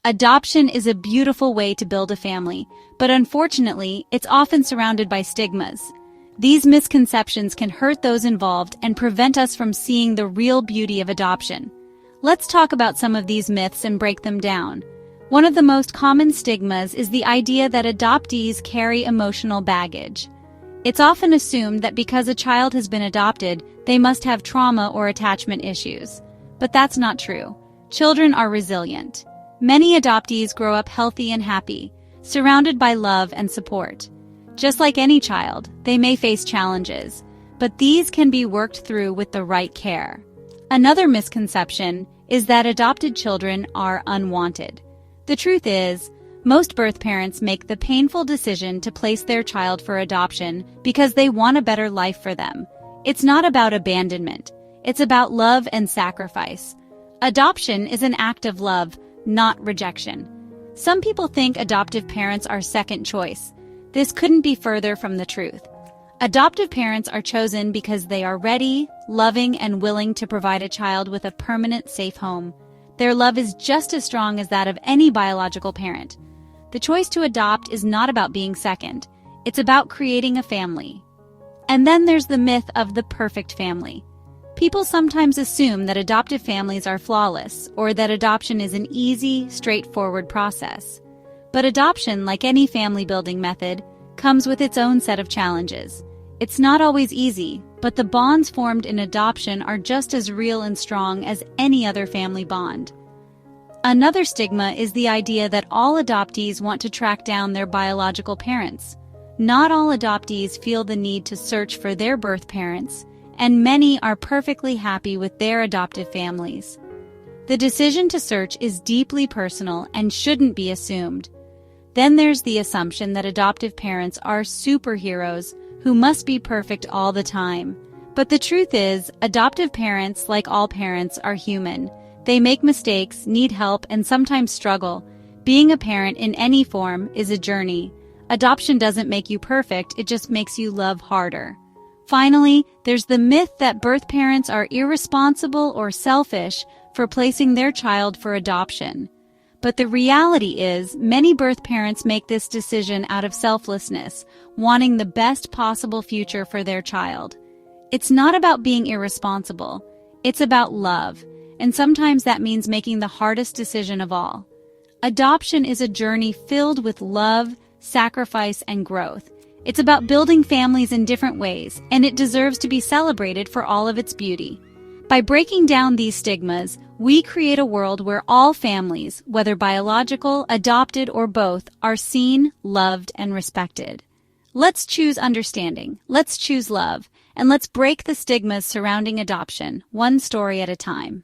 Adoption is a beautiful way to build a family, but unfortunately, it's often surrounded by stigmas. These misconceptions can hurt those involved and prevent us from seeing the real beauty of adoption. Let's talk about some of these myths and break them down. One of the most common stigmas is the idea that adoptees carry emotional baggage. It's often assumed that because a child has been adopted, they must have trauma or attachment issues. But that's not true. Children are resilient. Many adoptees grow up healthy and happy, surrounded by love and support. Just like any child, they may face challenges, but these can be worked through with the right care. Another misconception is that adopted children are unwanted. The truth is, most birth parents make the painful decision to place their child for adoption because they want a better life for them. It's not about abandonment. It's about love and sacrifice. Adoption is an act of love, not rejection. Some people think adoptive parents are second choice. This couldn't be further from the truth. Adoptive parents are chosen because they are ready, loving, and willing to provide a child with a permanent, safe home. Their love is just as strong as that of any biological parent. The choice to adopt is not about being second. It's about creating a family. And then there's the myth of the perfect family. People sometimes assume that adoptive families are flawless or that adoption is an easy, straightforward process. But adoption, like any family-building method, comes with its own set of challenges. It's not always easy, but the bonds formed in adoption are just as real and strong as any other family bond. Another stigma is the idea that all adoptees want to track down their biological parents. Not all adoptees feel the need to search for their birth parents, and many are perfectly happy with their adoptive families. The decision to search is deeply personal and shouldn't be assumed. Then there's the assumption that adoptive parents are superheroes who must be perfect all the time. But the truth is, adoptive parents, like all parents, are human. They make mistakes, need help, and sometimes struggle. Being a parent in any form is a journey. Adoption doesn't make you perfect, it just makes you love harder. Finally, there's the myth that birth parents are irresponsible or selfish for placing their child for adoption. But the reality is, many birth parents make this decision out of selflessness, wanting the best possible future for their child. It's not about being irresponsible, it's about love, and sometimes that means making the hardest decision of all. Adoption is a journey filled with love, sacrifice, and growth. It's about building families in different ways, and it deserves to be celebrated for all of its beauty. By breaking down these stigmas, we create a world where all families, whether biological, adopted, or both, are seen, loved, and respected. Let's choose understanding, let's choose love, and let's break the stigmas surrounding adoption, one story at a time.